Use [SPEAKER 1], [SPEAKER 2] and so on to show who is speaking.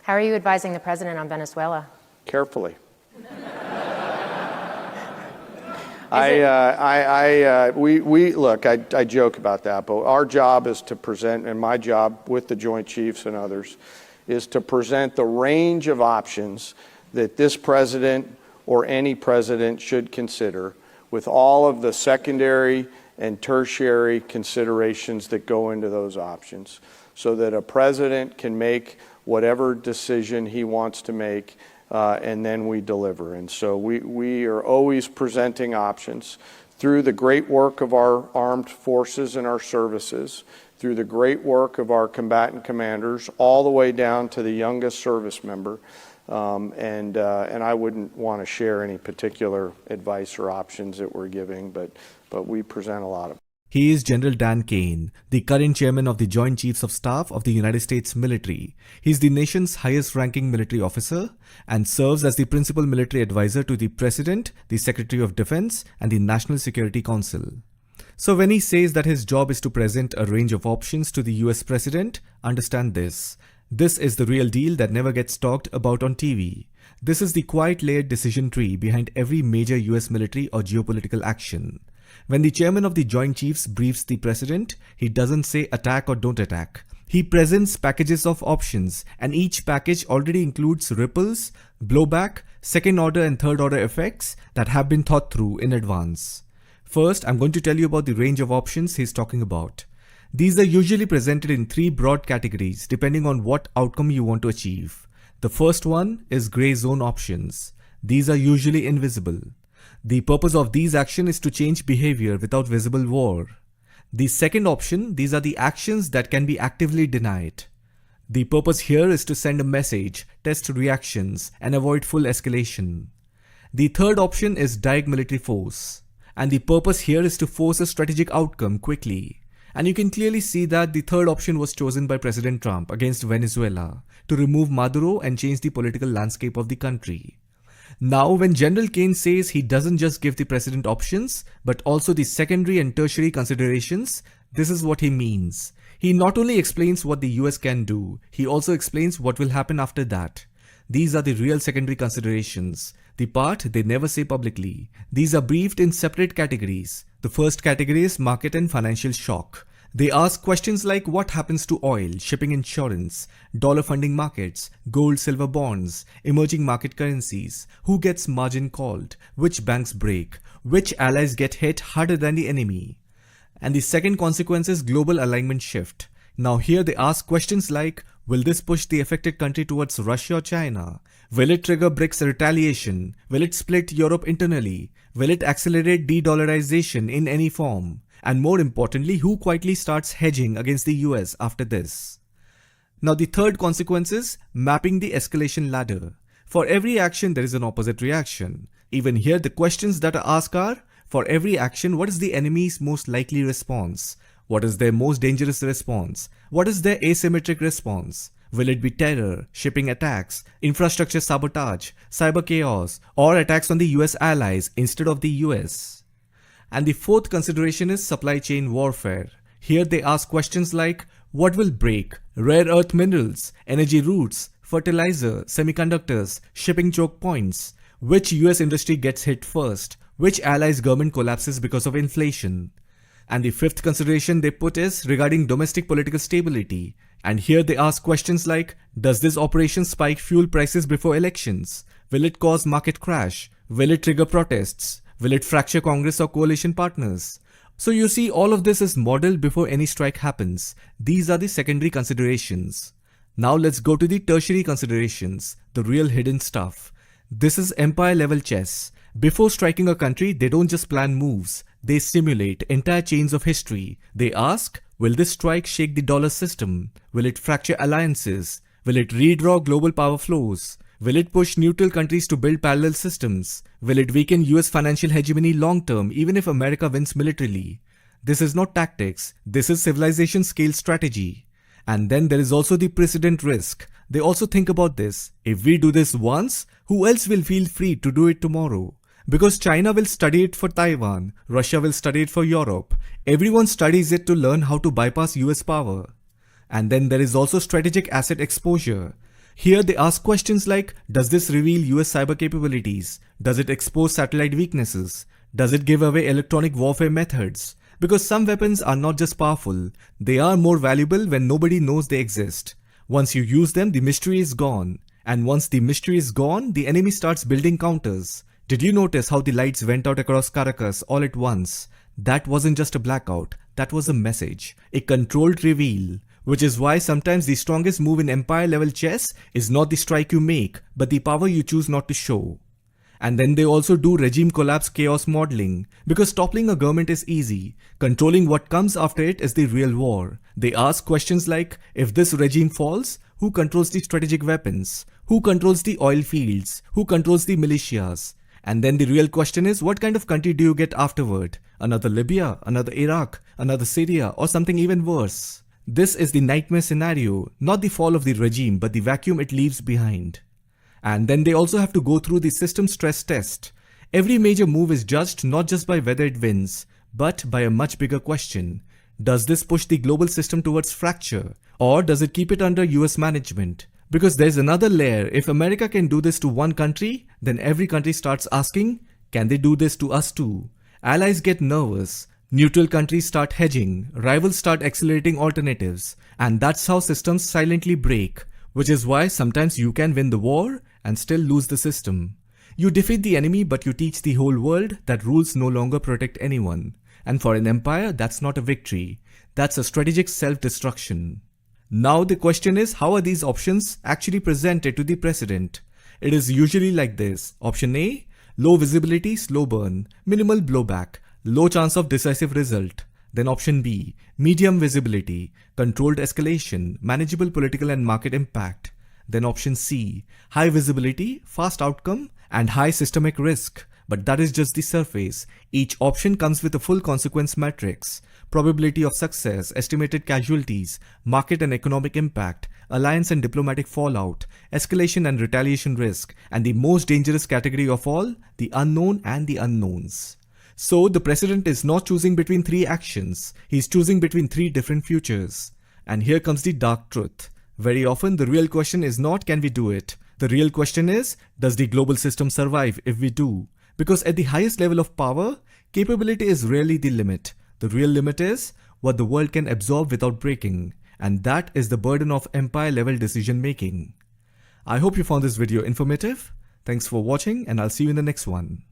[SPEAKER 1] How are you advising the president on Venezuela?
[SPEAKER 2] Carefully. Look, I joke about that, but our job is to present, and my job with the Joint Chiefs and others, is to present the range of options that this president or any president should consider, with all of the secondary and tertiary considerations that go into those options, so that a president can make whatever decision he wants to make, and then we deliver. And so we are always presenting options through the great work of our armed forces and our services, through the great work of our combatant commanders, all the way down to the youngest service member. And I wouldn't want to share any particular advice or options that we're giving, but we present a lot of.
[SPEAKER 3] He is General Dan Kane, the current chairman of the Joint Chiefs of Staff of the United States Military. He is the nation's highest-ranking military officer and serves as the principal military advisor to the President, the Secretary of Defense, and the National Security Council. So when he says that his job is to present a range of options to the US President, understand this. This is the real deal that never gets talked about on TV. This is the quiet layered decision tree behind every major US military or geopolitical action. When the chairman of the Joint Chiefs briefs the president, he doesn't say attack or don't attack. He presents packages of options, and each package already includes ripples, blowback, second order and third order effects that have been thought through in advance. First, I'm going to tell you about the range of options he's talking about. These are usually presented in three broad categories depending on what outcome you want to achieve. The first one is gray zone options. These are usually invisible. The purpose of these actions is to change behavior without visible war. The second option, these are the actions that can be actively denied. The purpose here is to send a message, test reactions, and avoid full escalation. The third option is direct military force. And the purpose here is to force a strategic outcome quickly. And you can clearly see that the third option was chosen by President Trump against Venezuela to remove Maduro and change the political landscape of the country. Now, when General Kane says he doesn't just give the president options, but also the secondary and tertiary considerations, this is what he means. He not only explains what the US can do, he also explains what will happen after that. These are the real secondary considerations, the part they never say publicly. These are briefed in separate categories. The first category is market and financial shock. They ask questions like what happens to oil, shipping insurance, dollar funding markets, gold, silver bonds, emerging market currencies, who gets margin called, which banks break, which allies get hit harder than the enemy. And the second consequence is global alignment shift. Now here they ask questions like, will this push the affected country towards Russia or China? Will it trigger BRICS retaliation? Will it split Europe internally? Will it accelerate de-dollarization in any form? And more importantly, who quietly starts hedging against the US after this? Now the third consequence is mapping the escalation ladder. For every action there is an opposite reaction. Even here the questions that are asked are, for every action what is the enemy's most likely response? What is their most dangerous response? What is their asymmetric response? Will it be terror, shipping attacks, infrastructure sabotage, cyber chaos, or attacks on the US allies instead of the US? And the fourth consideration is supply chain warfare. Here they ask questions like, what will break? Rare earth minerals, energy routes, fertilizer, semiconductors, shipping choke points. Which US industry gets hit first? Which allies' government collapses because of inflation? And the fifth consideration they put is regarding domestic political stability. And here they ask questions like, does this operation spike fuel prices before elections? Will it cause market crash? Will it trigger protests? Will it fracture Congress or coalition partners? So you see, all of this is modeled before any strike happens. These are the secondary considerations. Now let's go to the tertiary considerations, the real hidden stuff. This is empire level chess. Before striking a country, they don't just plan moves. They simulate entire chains of history. They ask, will this strike shake the dollar system? Will it fracture alliances? Will it redraw global power flows? Will it push neutral countries to build parallel systems? Will it weaken US financial hegemony long term even if America wins militarily? This is not tactics, this is civilization scale strategy. And then there is also the precedent risk. They also think about this. If we do this once, who else will feel free to do it tomorrow? Because China will study it for Taiwan, Russia will study it for Europe. Everyone studies it to learn how to bypass US power. And then there is also strategic asset exposure. Here they ask questions like, does this reveal US cyber capabilities? Does it expose satellite weaknesses? Does it give away electronic warfare methods? Because some weapons are not just powerful, they are more valuable when nobody knows they exist. Once you use them, the mystery is gone. And once the mystery is gone, the enemy starts building counters. Did you notice how the lights went out across Caracas all at once? That wasn't just a blackout, that was a message, a controlled reveal. Which is why sometimes the strongest move in empire level chess is not the strike you make, but the power you choose not to show. And then they also do regime collapse chaos modeling, because toppling a government is easy, controlling what comes after it is the real war. They ask questions like, if this regime falls, who controls the strategic weapons? Who controls the oil fields? Who controls the militias? And then the real question is, what kind of country do you get afterward? Another Libya, another Iraq, another Syria, or something even worse? This is the nightmare scenario, not the fall of the regime, but the vacuum it leaves behind. And then they also have to go through the system stress test. Every major move is judged not just by whether it wins, but by a much bigger question. Does this push the global system towards fracture? Or does it keep it under US management? Because there's another layer. If America can do this to one country, then every country starts asking, can they do this to us too? Allies get nervous. Neutral countries start hedging, rivals start accelerating alternatives, and that's how systems silently break, which is why sometimes you can win the war and still lose the system. You defeat the enemy, but you teach the whole world that rules no longer protect anyone. And for an empire, that's not a victory. That's a strategic self-destruction. Now the question is, how are these options actually presented to the president? It is usually like this. Option A, low visibility, slow burn, minimal blowback, low chance of decisive result. Then option B, medium visibility, controlled escalation, manageable political and market impact. Then option C, high visibility, fast outcome, and high systemic risk. But that is just the surface. Each option comes with a full consequence matrix, probability of success, estimated casualties, market and economic impact, alliance and diplomatic fallout, escalation and retaliation risk, and the most dangerous category of all, the unknown and the unknowns. So the president is not choosing between three actions, he's choosing between three different futures. And here comes the dark truth. Very often the real question is not can we do it, the real question is does the global system survive if we do? Because at the highest level of power, capability is rarely the limit. The real limit is what the world can absorb without breaking, and that is the burden of empire level decision making. I hope you found this video informative. Thanks for watching and I'll see you in the next one.